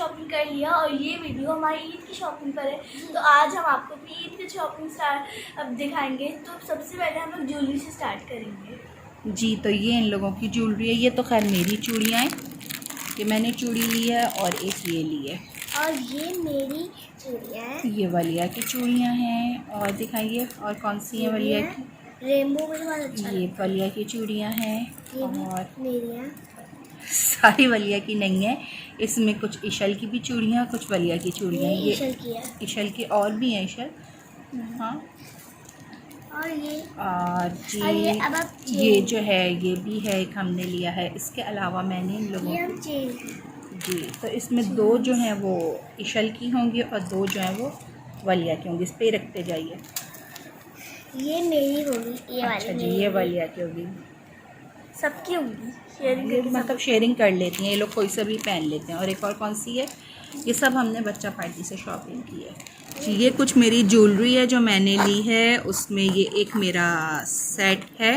Shopping कर लिया और ये वीडियो हमारी ईद की शॉपिंग पर है। तो आज हम आपको अपनी ईद की शॉपिंग स्टार्ट अब दिखाएंगे। तो सबसे पहले हम लोग ज्वेलरी से स्टार्ट करेंगे। जी, तो ये इन लोगों की ज्वेलरी है। ये तो खैर मेरी चूड़ियाँ हैं, ये मैंने चूड़ी ली है और एक ये ली है। और ये मेरी चूड़ियाँ हैं। ये वलिया की चूड़ियाँ हैं। और दिखाइए और कौन सी हैं वलिया की? रेनबो में बहुत अच्छा ये वलिया की चूड़ियाँ हैं। ये और मेरी हैं। सारी वलिया की नहीं है, इसमें कुछ इशल की भी चूड़ियाँ, कुछ वलिया की चूड़ियाँ। ये इशल की है। इशल की और भी हैं इशल। हाँ, और ये जी और ये जो है ये भी है, एक हमने लिया है। इसके अलावा मैंने इन लोगों जी, तो इसमें दो जो हैं वो इशल की होंगी और दो जो हैं वो वलिया की होंगी। इस पे रखते जाइए। ये मेरी होगी, ये अच्छा जी, ये वलिया की होगी। सबकी होगी। शेयरिंग ये करके मतलब शेयरिंग कर लेती हैं ये लोग, कोई सा भी पहन लेते हैं। और एक और कौन सी है? ये सब हमने बच्चा पार्टी से शॉपिंग की है जी। ये कुछ मेरी ज्वेलरी है जो मैंने ली है। उसमें ये एक मेरा सेट है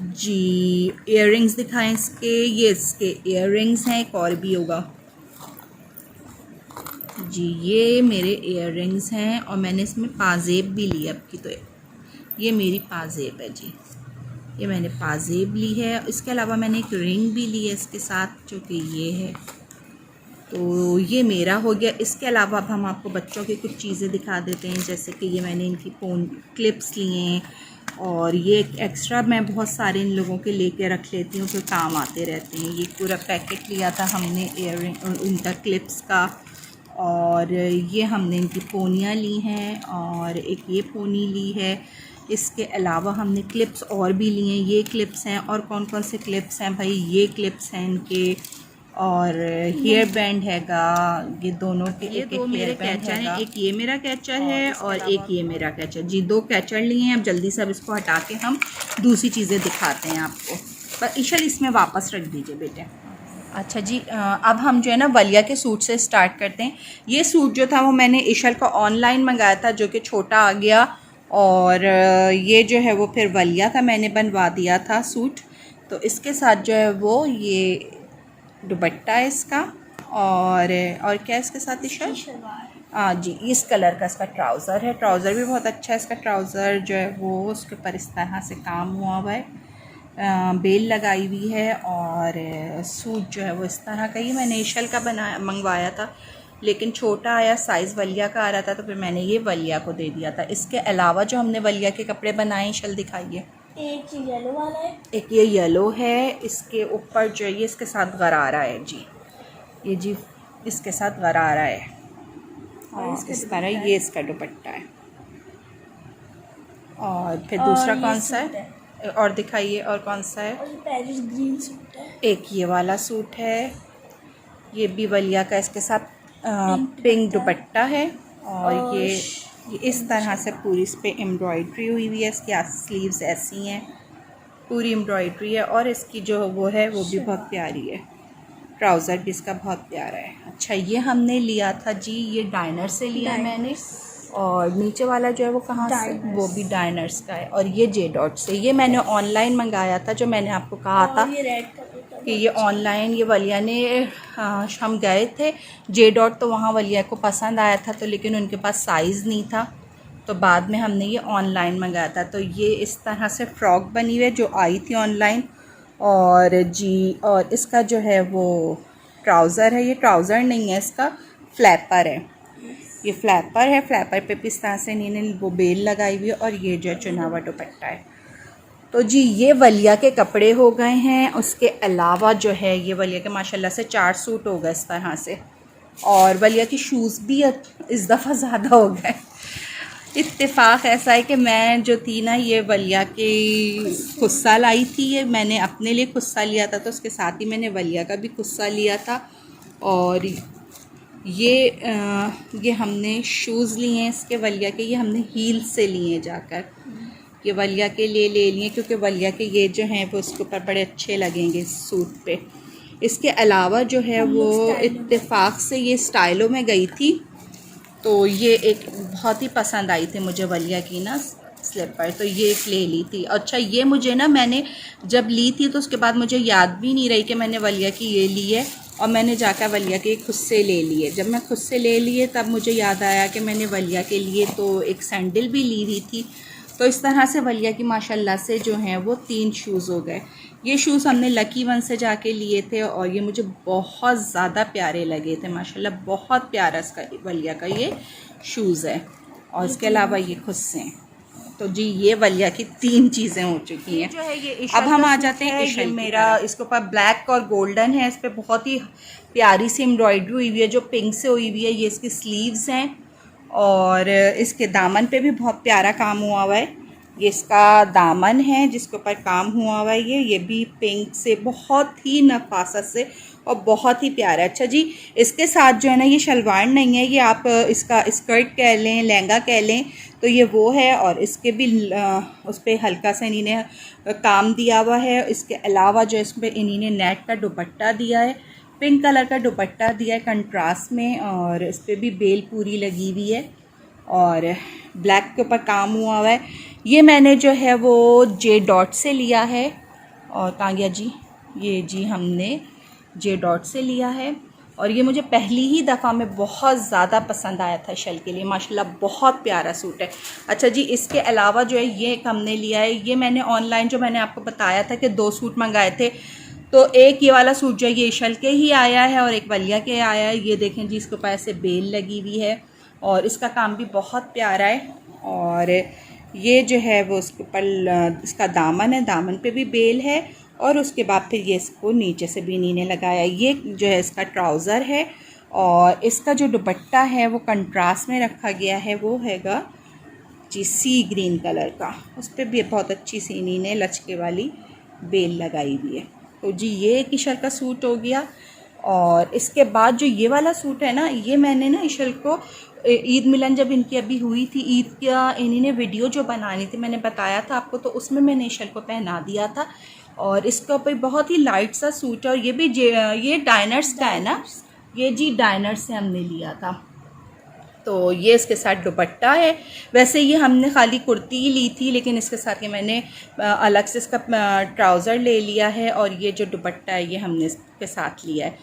जी। इयररिंग्स दिखाएं इसके। ये इसके इयररिंग्स हैं, एक और भी होगा जी। ये मेरे इयररिंग्स हैं और मैंने इसमें पाजेब भी ली है अब की। तो ये मेरी पाजेब है जी, ये मैंने पाजेब ली है। इसके अलावा मैंने एक रिंग भी ली है इसके साथ, जो कि ये है। तो ये मेरा हो गया। इसके अलावा अब हम आपको बच्चों की कुछ चीज़ें दिखा देते हैं, जैसे कि ये मैंने इनकी फ़ोन क्लिप्स लिए हैं। और ये एक्स्ट्रा मैं बहुत सारे इन लोगों के लेके रख लेती हूँ, फिर काम आते रहते हैं। ये पूरा पैकेट लिया था हमने इयररिंग इनका क्लिप्स का। और ये हमने इनकी पोनियाँ ली हैं और एक ये पोनी ली है। इसके अलावा हमने क्लिप्स और भी लिए हैं। ये क्लिप्स हैं। और कौन कौन से क्लिप्स हैं भाई? ये क्लिप्स हैं इनके। और हेयर बैंड हैगा, ये दोनों के। ये दो मेरे कैचर हैं, एक ये मेरा कैचर है और एक ये मेरा कैचर जी। दो कैचर लिए हैं। अब जल्दी से अब इसको हटा के हम दूसरी चीज़ें दिखाते हैं आपको। पर इशल इसमें वापस रख दीजिए बेटे। अच्छा जी, अब हम जो है ना वलिया के सूट से स्टार्ट करते हैं। ये सूट जो था वो मैंने इशल का ऑनलाइन मंगाया था, जो कि छोटा आ गया। और ये जो है वो फिर वलिया का मैंने बनवा दिया था सूट। तो इसके साथ जो है वो ये दुपट्टा है इसका। और क्या इसके साथ इशल? हाँ जी, इस कलर का इसका ट्राउज़र है। ट्राउज़र भी बहुत अच्छा है इसका। ट्राउज़र जो है वो उसके ऊपर इस तरह से काम हुआ हुआ है, बेल लगाई हुई है। और सूट जो है वो इस तरह का ही मैंने इशल का मंगवाया था, लेकिन छोटा आया, साइज़ वलिया का आ रहा था, तो फिर मैंने ये वलिया को दे दिया था। इसके अलावा जो हमने वलिया के कपड़े बनाए, इशल दिखाइए। एक येलो वाला है, एक ये येलो है। इसके ऊपर जो ये इसके साथ गरारा है जी, ये जी इसके साथ गरारा है। और इस तरह ये इसका दुपट्टा है। और फिर दूसरा कौन सा है? और दिखाइए और कौन सा है? और पैरिस ग्रीन सूट है। एक ये वाला सूट है, ये भी वलिया का, इसके साथ पिंक दुपट्टा है। और ये इस तरह से पूरी इस पर एम्ब्रॉयड्री हुई हुई है। इसकी स्लीव्स ऐसी हैं, पूरी एम्ब्रॉयड्री है। और इसकी जो वो है वो भी बहुत प्यारी है। ट्राउज़र भी इसका बहुत प्यारा है। अच्छा, ये हमने लिया था जी, ये डाइनर से लिया मैंने। और नीचे वाला जो है वो कहाँ से? वो भी डाइनर्स का है। और ये जे डॉट से, ये मैंने ऑनलाइन मंगाया था, जो मैंने आपको कहा था ये रेड कि ये ऑनलाइन, ये वलिया ने हम गए थे जे डॉट, तो वहाँ वलिया को पसंद आया था, तो लेकिन उनके पास साइज़ नहीं था, तो बाद में हमने ये ऑनलाइन मंगाया था। तो ये इस तरह से फ़्रॉक बनी हुई है जो आई थी ऑनलाइन। और जी, और इसका जो है वो ट्राउज़र है। ये ट्राउज़र नहीं है, इसका फ्लैपर है। ये फ्लैपर है। फ्लैपर पे इस तरह से इन्होंने वो बेल लगाई हुई है। और ये जो है चुनावा दुपट्टा है। तो जी, ये वलिया के कपड़े हो गए हैं। उसके अलावा जो है ये वलिया के माशाल्लाह से 4 सूट हो गए इस तरह से। और वलिया की शूज़ भी इस दफ़ा ज़्यादा हो गए। इत्तेफाक ऐसा है कि मैं जो थी ना, ये वलिया के खुस्सा लाई थी। ये मैंने अपने लिए खुस्सा लिया था, तो उसके साथ ही मैंने वलिया का भी खुस्सा लिया था। और ये हमने शूज़ लिए हैं इसके वलिया के, ये हमने हील से लिए जाकर। ये वलिया के लिए ले लिए क्योंकि वलिया के ये जो हैं वो उसके ऊपर बड़े अच्छे लगेंगे इस सूट पे। इसके अलावा जो है वो इत्तेफाक से ये स्टाइलों में गई थी, तो ये एक बहुत ही पसंद आई थी मुझे वलिया की ना स्लीपर, तो ये एक ले ली थी। अच्छा ये मुझे ना, मैंने जब ली थी तो उसके बाद मुझे याद भी नहीं रही कि मैंने वलिया की ये ली है, और मैंने जाकर वलिया के खुद से ले लिए। जब मैं खुद से ले लिए तब मुझे याद आया कि मैंने वलिया के लिए तो एक सैंडल भी ली हुई थी। तो इस तरह से वलिया की माशाल्लाह से जो हैं वो 3 शूज़ हो गए। ये शूज़ हमने लकी वन से जाके लिए थे और ये मुझे बहुत ज़्यादा प्यारे लगे थे माशाल्लाह, बहुत प्यारा इसका वलिया का ये शूज़ है। और इसके अलावा ये खुद से हैं। तो जी ये वलिया की 3 चीज़ें हो चुकी हैं। जो है ये अब हम आ जाते हैं इशल। मेरा इसके ऊपर ब्लैक और गोल्डन है, इस पर बहुत ही प्यारी सी एम्ब्रॉयडरी हुई हुई है जो पिंक से हुई हुई है। ये इसकी स्लीव्स हैं और इसके दामन पे भी बहुत प्यारा काम हुआ हुआ है। ये इसका दामन है जिसके ऊपर काम हुआ हुआ है। ये भी पिंक से बहुत ही नफासत से और बहुत ही प्यारा है। अच्छा जी, इसके साथ जो है ना ये शलवार नहीं है, ये आप इसका स्कर्ट कह लें, लहंगा कह लें, तो ये वो है। और इसके भी उस पर हल्का सा इन्हीं काम दिया हुआ है। इसके अलावा जो इस पर इन्हीं नेट का दुपट्टा दिया है, पिंक कलर का दुपट्टा दिया है कंट्रास्ट में, और इस पर भी बेल पूरी लगी हुई है और ब्लैक के ऊपर काम हुआ हुआ है। ये मैंने जो है वो जे डॉट से लिया है। और कहाँ गया जी, ये जी हमने जे डॉट से लिया है और ये मुझे पहली ही दफ़ा में बहुत ज़्यादा पसंद आया था शल के लिए। माशाल्लाह बहुत प्यारा सूट है। अच्छा जी, इसके अलावा जो है ये एक हमने लिया है। ये मैंने ऑनलाइन जो मैंने आपको बताया था कि 2 सूट मंगाए थे, तो एक ये वाला सूट जो है ये शल के ही आया है और एक वलिया के आया है। ये देखें जी, इसके ऊपर ऐसे बेल लगी हुई है और इसका काम भी बहुत प्यारा है। और ये जो है वो उसके ऊपर इसका दामन है, दामन पे भी बेल है और उसके बाद फिर ये इसको नीचे से भी इन्हीं ने लगाया। ये जो है इसका ट्राउज़र है और इसका जो दुपट्टा है वो कंट्रास्ट में रखा गया है, वो हैगा जी सी ग्रीन कलर का। उस पर भी बहुत अच्छी सी इन्हीं ने लचके वाली बेल लगाई हुई है। तो जी ये एक इशल का सूट हो गया। और इसके बाद जो ये वाला सूट है ना, ये मैंने ना इशल को ईद मिलन जब इनकी अभी हुई थी, ईद का इन्हीं ने वीडियो जो बनानी थी मैंने बताया था आपको, तो उसमें मैंने इशल को पहना दिया था। और इसका ऊपर बहुत ही लाइट सा सूट है और ये भी ये डाइनर्स का है ना, ये जी डाइनर्स से हमने लिया था। तो ये इसके साथ दुपट्टा है। वैसे ये हमने खाली कुर्ती ही ली थी, लेकिन इसके साथ ये मैंने अलग से इसका ट्राउज़र ले लिया है और ये जो दुपट्टा है ये हमने इसके साथ लिया है।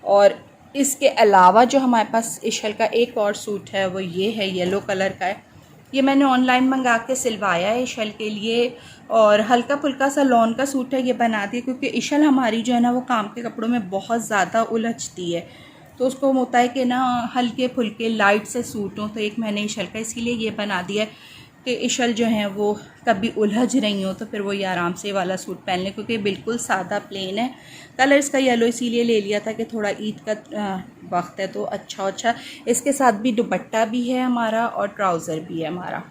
और इसके अलावा जो हमारे पास इशल का एक और सूट है वो ये है, येलो कलर का है। ये मैंने ऑनलाइन मंगा के सिलवाया है इशल के लिए और हल्का फुल्का सा लॉन का सूट है, ये बना दिया क्योंकि इशल हमारी जो है ना वो काम के कपड़ों में बहुत ज़्यादा उलझती है, तो उसको होता है कि ना हल्के फुल्के लाइट से सूट हों। तो एक मैंने इशल का इसीलिए ये बना दिया है कि इशल जो हैं वो कभी उलझ रही हो तो फिर वो ये आराम से वाला सूट पहन लें, क्योंकि बिल्कुल सादा प्लेन है। कलर इसका येलो इसीलिए ले लिया था कि थोड़ा ईद का वक्त है तो अच्छा। इसके साथ भी दुपट्टा भी है हमारा और ट्राउज़र भी है हमारा।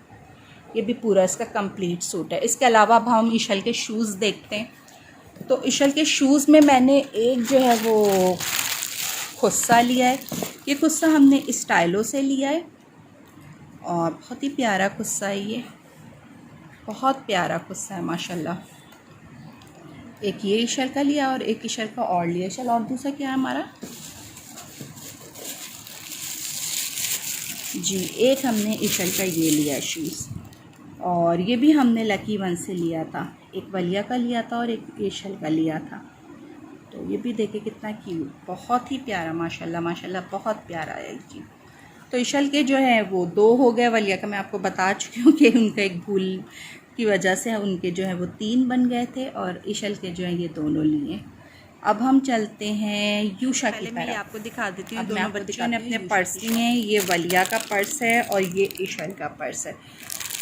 ये भी पूरा इसका कंप्लीट सूट है। इसके अलावा अब हम इशल के शूज़ देखते हैं। तो इशल के शूज़ में मैंने एक जो है वो खुस्सा लिया है। ये खुस्सा हमने स्टाइलो से लिया है और बहुत ही प्यारा खुस्सा है, ये बहुत प्यारा खुस्सा है माशाल्लाह। एक ये इशल का लिया और एक इशल का और लिया। इशल और दूसरा क्या है हमारा जी, एक हमने इशल का ये लिया शूज़ और ये भी हमने लकी वन से लिया था। एक वलिया का लिया था और एक इशल का लिया था। तो ये भी देखे कितना क्यूट, बहुत ही प्यारा माशाल्लाह बहुत प्यारा है जी। तो इशल के जो है वो 2 हो गए, वलिया का मैं आपको बता चुकी हूँ कि उनका एक भूल की वजह से उनके जो है वो 3 बन गए थे और इशल के जो है ये दोनों लिए। अब हम चलते हैं यूशा की तरफ। मैं आपको दिखा देती हूँ, दोनों बच्चों ने अपने पर्स लिए हैं। ये वलिया का पर्स है और ये इशल का पर्स है।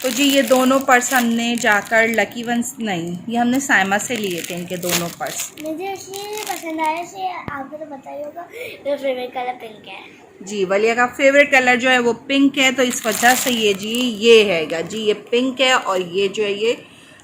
तो जी ये दोनों पर्स हमने जाकर लकी वंस नहीं, ये हमने साइमा से लिए थे इनके दोनों पर्स। मुझे इसलिए पसंद आया से आपको तो पता ही होगा मेरा फेवरेट कलर पिंक है जी। वलिया का फेवरेट कलर जो है वो पिंक है, तो इस वजह से ये जी ये हैगा जी, ये पिंक है और ये जो है ये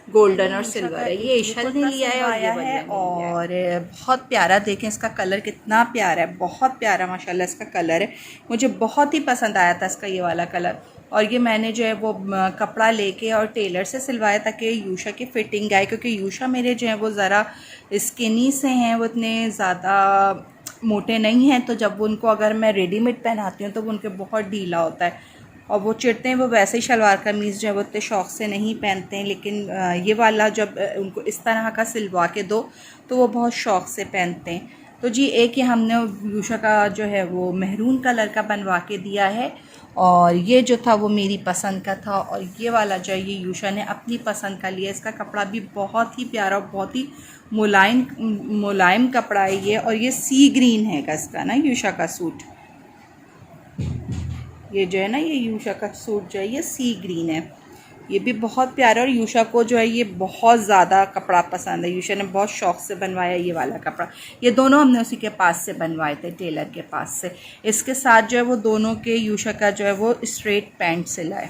गोल्डन और सिल्वर है। ये इशल ने लिया है और ये वलिया है और बहुत प्यारा, देखें इसका कलर कितना प्यारा है, बहुत प्यारा माशाल्लाह इसका कलर है। मुझे बहुत ही पसंद आया था इसका ये वाला कलर। और ये मैंने जो है वो कपड़ा लेके और टेलर से सिलवाया ताकि यूशा की फ़िटिंग आए, क्योंकि यूशा मेरे जो है वो ज़रा स्किनी से हैं, वो इतने ज़्यादा मोटे नहीं हैं। तो जब उनको अगर मैं रेडीमेड पहनाती हूँ तो वो उनके बहुत ढीला होता है और वो चिढ़ते हैं, वो वैसे ही शलवार कमीज़ जो है वो इतने शौक़ से नहीं पहनते हैं, लेकिन ये वाला जब उनको इस तरह का सिलवा के दो तो वो बहुत शौक़ से पहनते हैं। तो जी एक ये हमने यूशा का जो है वो मेहरून कलर का बनवा के दिया है, और ये जो था वो मेरी पसंद का था, और ये वाला जो है ये यूशा ने अपनी पसंद का लिया। इसका कपड़ा भी बहुत ही प्यारा और बहुत ही मुलायम कपड़ा है ये, और ये सी ग्रीन है इसका ना यूशा का सूट। ये जो है ना ये यूशा का सूट जो है ये सी ग्रीन है, ये भी बहुत प्यारा। और यूशा को जो है ये बहुत ज़्यादा कपड़ा पसंद है, यूशा ने बहुत शौक़ से बनवाया ये वाला कपड़ा। ये दोनों हमने उसी के पास से बनवाए थे, टेलर के पास से। इसके साथ जो है वो दोनों के यूशा का जो है वो स्ट्रेट पैंट सिलाए,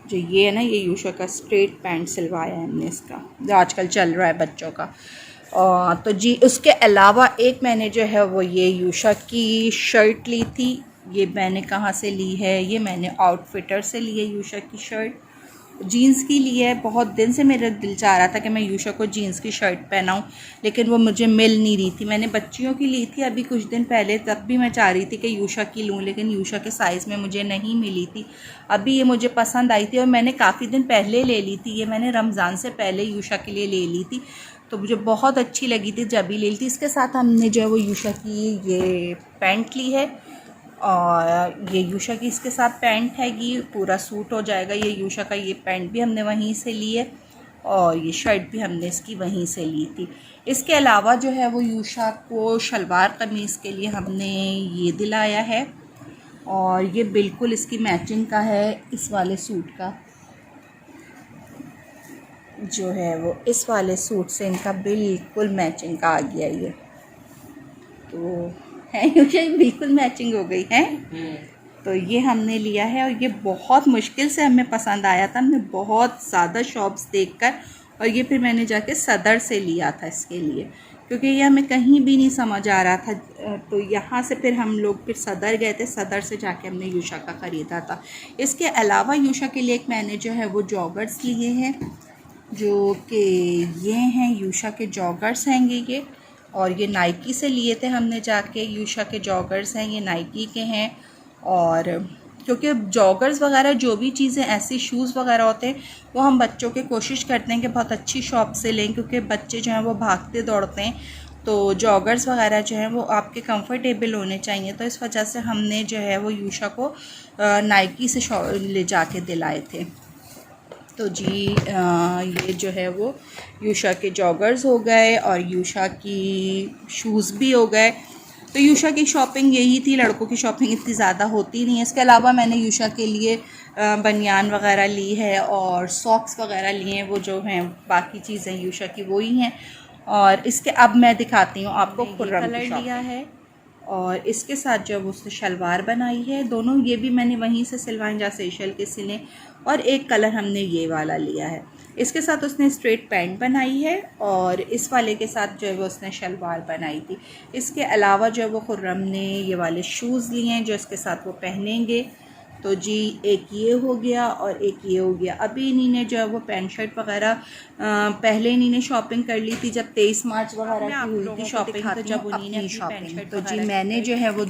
जो ये है ना ये यूशा का स्ट्रेट पैंट सिलवाया है हमने इसका, जो आजकल चल रहा है बच्चों का। तो जी उसके अलावा एक मैंने जो है वो ये यूशा की शर्ट ली थी। ये मैंने कहाँ से ली है, ये मैंने आउटफिटर से ली है यूशा की शर्ट। जीन्स की ली है, बहुत दिन से मेरा दिल चाह रहा था कि मैं यूशा को जीन्स की शर्ट पहनाऊँ, लेकिन वो मुझे मिल नहीं रही थी। मैंने बच्चियों की ली थी अभी कुछ दिन पहले, तब भी मैं चाह रही थी कि यूशा की लूँ, लेकिन यूशा के साइज़ में मुझे नहीं मिली थी। अभी ये मुझे पसंद आई थी और मैंने काफ़ी दिन पहले ले ली थी, ये मैंने रमज़ान से पहले यूशा के लिए ले ली थी, तो मुझे बहुत अच्छी लगी थी जब भी ले ली थी। इसके साथ हमने जो है वो यूशा की ये पैंट ली है, और ये यूशा की इसके साथ पैंट है, ये पूरा सूट हो जाएगा। ये यूशा का ये पैंट भी हमने वहीं से ली है, और ये शर्ट भी हमने इसकी वहीं से ली थी। इसके अलावा जो है वो यूशा को शलवार कमीज़ के लिए हमने ये दिलाया है, और ये बिल्कुल इसकी मैचिंग का है इस वाले सूट का, जो है वो इस वाले सूट से इनका बिल्कुल मैचिंग का आ गया ये, तो है यूशा बिल्कुल मैचिंग हो गई है। तो ये हमने लिया है, और ये बहुत मुश्किल से हमें पसंद आया था, हमने बहुत ज़्यादा शॉप्स देखकर, और ये फिर मैंने जाके सदर से लिया था इसके लिए, क्योंकि ये हमें कहीं भी नहीं समझ आ रहा था। तो यहाँ से फिर हम लोग फिर सदर गए थे, सदर से जाके हमने यूशा का ख़रीदा था। इसके अलावा यूशा के लिए एक मैंने जो है वो जॉगर्स लिए हैं, जो कि ये हैं यूशा के जॉगर्स हैं ये, और ये नाइकी से लिए थे हमने जाके। यूशा के जॉगर्स हैं, ये नाइकी के हैं। और क्योंकि जॉगर्स वगैरह जो भी चीज़ें ऐसी शूज़ वगैरह होते हैं वो हम बच्चों के कोशिश करते हैं कि बहुत अच्छी शॉप से लें, क्योंकि बच्चे जो हैं वो भागते दौड़ते हैं, तो जॉगर्स वगैरह जो हैं वो आपके कंफर्टेबल होने चाहिए। तो इस वजह से हमने जो है वो यूशा को नाइकी से ले जाके दिलाए थे। तो जी ये जो है वो यूशा के जॉगर्स हो गए, और यूशा की शूज़ भी हो गए। तो यूशा की शॉपिंग यही थी, लड़कों की शॉपिंग इतनी ज़्यादा होती नहीं है। इसके अलावा मैंने यूशा के लिए बनियान वगैरह ली है, और सॉक्स वगैरह लिए हैं, वो जो हैं बाकी चीज़ें यूशा की वो ही हैं। और इसके अब मैं दिखाती हूँ आपको खुर्रम की शॉपिंग लिया है, और इसके साथ जो उसने शलवार बनाई है, दोनों ये भी मैंने वहीं से सिलवाएं जहाँ सेशल के सिले, और एक कलर हमने ये वाला लिया है। इसके साथ उसने स्ट्रेट पैंट बनाई है, और इस वाले के साथ जो है वो उसने शलवार बनाई थी। इसके अलावा जो है वो खुर्रम ने ये वाले शूज़ लिए हैं जो इसके साथ वो पहनेंगे। तो जी एक ये हो गया और एक ये हो गया। अभी इन्हीं ने जो है वो पैंट शर्ट वगैरह पहले इन्हीं ने शॉपिंग कर ली थी, जब 23 मार्च वगैरह की हुई थी शॉपिंग, तो जब उन्हीं ने शॉपिंग। तो जी मैंने जो है वो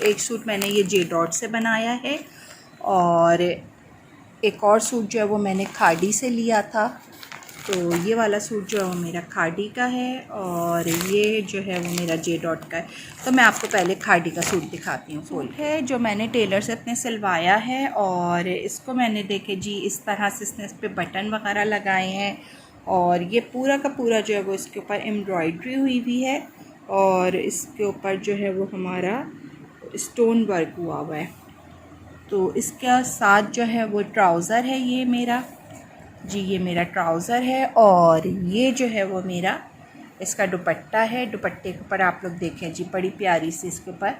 एक सूट मैंने ये जे डॉट से बनाया है, और एक और सूट जो है वो मैंने खाड़ी से लिया था। तो ये वाला सूट जो है वो मेरा खाड़ी का है, और ये जो है वो मेरा जे डॉट का है। तो मैं आपको पहले खाड़ी का सूट दिखाती हूँ। फुल है जो मैंने टेलर से अपने सिलवाया है, और इसको मैंने देखे जी इस तरह से इसने इस पर बटन वगैरह लगाए हैं, और ये पूरा का पूरा जो है वो इसके ऊपर एम्ब्रॉयड्री हुई है, और इसके ऊपर जो है वो हमारा स्टोन वर्क हुआ हुआ है। तो इसके साथ जो है वो ट्राउज़र है ये मेरा जी, ये मेरा ट्राउज़र है, और ये जो है वो मेरा इसका दुपट्टा है। दुपट्टे के ऊपर आप लोग देखें जी बड़ी प्यारी सी इसके ऊपर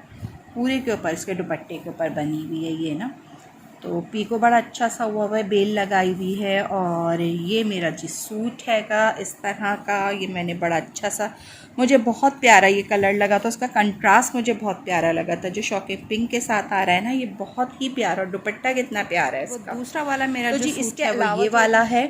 पूरे के ऊपर इसके दुपट्टे के ऊपर बनी हुई है ये ना, तो पीको बड़ा अच्छा सा हुआ है, बेल लगाई हुई है। और ये मेरा जी सूट हैगा इस तरह का, ये मैंने बड़ा अच्छा सा, मुझे बहुत प्यारा ये कलर लगा था, उसका कंट्रास्ट मुझे बहुत प्यारा लगा था, जो शौके पिंक के साथ आ रहा है ना, ये बहुत ही प्यारा। और दुपट्टा कितना प्यारा है इसका। दूसरा वाला मेरा तो जी इसके अलावा ये वाला है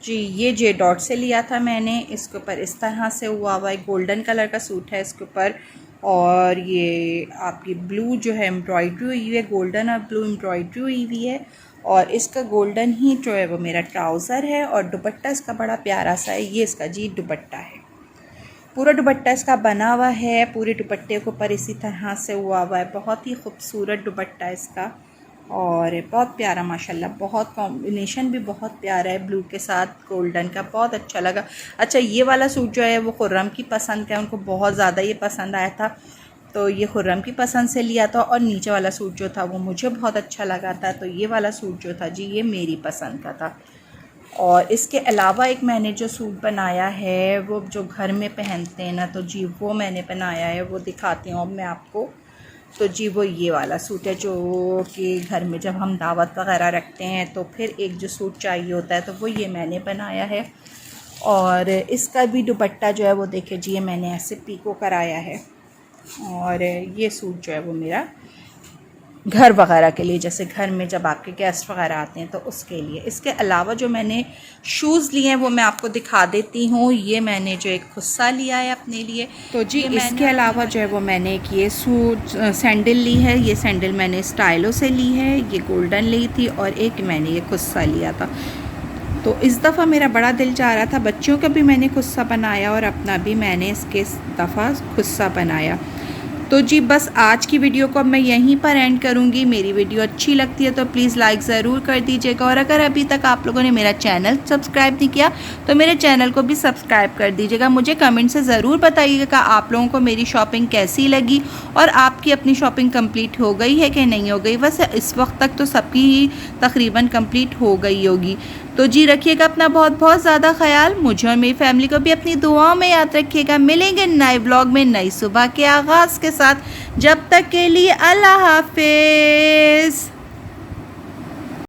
जी, ये जे डॉट से लिया था मैंने। इसके ऊपर इस तरह से हुआ हुआ है, गोल्डन कलर का सूट है इसके ऊपर, और ये आपकी ब्लू जो है एम्ब्रॉयड्री हुई है, गोल्डन और ब्लू एम्ब्रॉयड्री हुई हुई है। और इसका गोल्डन ही जो है वो मेरा ट्राउज़र है और दुपट्टा इसका बड़ा प्यारा सा है। ये इसका जी दुपट्टा है, पूरा दुपट्टा इसका बना हुआ है, पूरे दुपट्टे के ऊपर इसी तरह से हुआ है। बहुत ही खूबसूरत दुपट्टा इसका और बहुत प्यारा माशाल्लाह, बहुत कॉम्बिनेशन भी बहुत प्यारा है ब्लू के साथ गोल्डन का, बहुत अच्छा लगा। अच्छा, ये वाला सूट जो है वो खुर्रम की पसंद का है, उनको बहुत ज़्यादा ये पसंद आया था तो ये खुर्रम की पसंद से लिया था। और नीचे वाला सूट जो था वो मुझे बहुत अच्छा लगा था, तो ये वाला सूट जो था जी ये मेरी पसंद का था। और इसके अलावा एक मैंने जो सूट बनाया है वो जो घर में पहनते हैं ना, तो जी वो मैंने बनाया है, वो दिखाती हूँ अब मैं आपको। तो जी वो ये वाला सूट है जो कि घर में जब हम दावत वगैरह रखते हैं तो फिर एक जो सूट चाहिए होता है, तो वो ये मैंने बनाया है। और इसका भी दुपट्टा जो है वो देखिए जी ये मैंने ऐसे पीको कराया है। और ये सूट जो है वो मेरा घर वगैरह के लिए, जैसे घर में जब आपके गेस्ट वगैरह आते हैं तो उसके लिए। इसके अलावा जो मैंने शूज़ लिए हैं वो मैं आपको दिखा देती हूँ। ये मैंने जो एक खुस्सा लिया है अपने लिए, तो जी इसके अलावा जो है वो मैंने एक ये सूट सैंडल ली है। ये सैंडल मैंने स्टाइलो से ली है, ये गोल्डन ली थी। और एक मैंने ये खुस्सा लिया था। तो इस दफ़ा मेरा बड़ा दिल चाह रहा था, बच्चों का भी मैंने खुस्सा बनाया और अपना भी मैंने इसके दफ़ा खुस्सा बनाया। तो जी बस आज की वीडियो को अब मैं यहीं पर एंड करूँगी। मेरी वीडियो अच्छी लगती है तो प्लीज़ लाइक ज़रूर कर दीजिएगा। और अगर अभी तक आप लोगों ने मेरा चैनल सब्सक्राइब नहीं किया तो मेरे चैनल को भी सब्सक्राइब कर दीजिएगा। मुझे कमेंट से ज़रूर बताइएगा आप लोगों को मेरी शॉपिंग कैसी लगी और आपकी अपनी शॉपिंग कंप्लीट हो गई है कि नहीं हो गई। वैसे इस वक्त तक तो सबकी ही तकरीबन कंप्लीट हो गई होगी। तो जी रखिएगा अपना बहुत बहुत ज़्यादा ख्याल, मुझे और मेरी फैमिली को भी अपनी दुआओं में याद रखिएगा। मिलेंगे नए ब्लॉग में नई सुबह के आगाज़ के साथ। जब तक के लिए अल्लाह हाफिज़।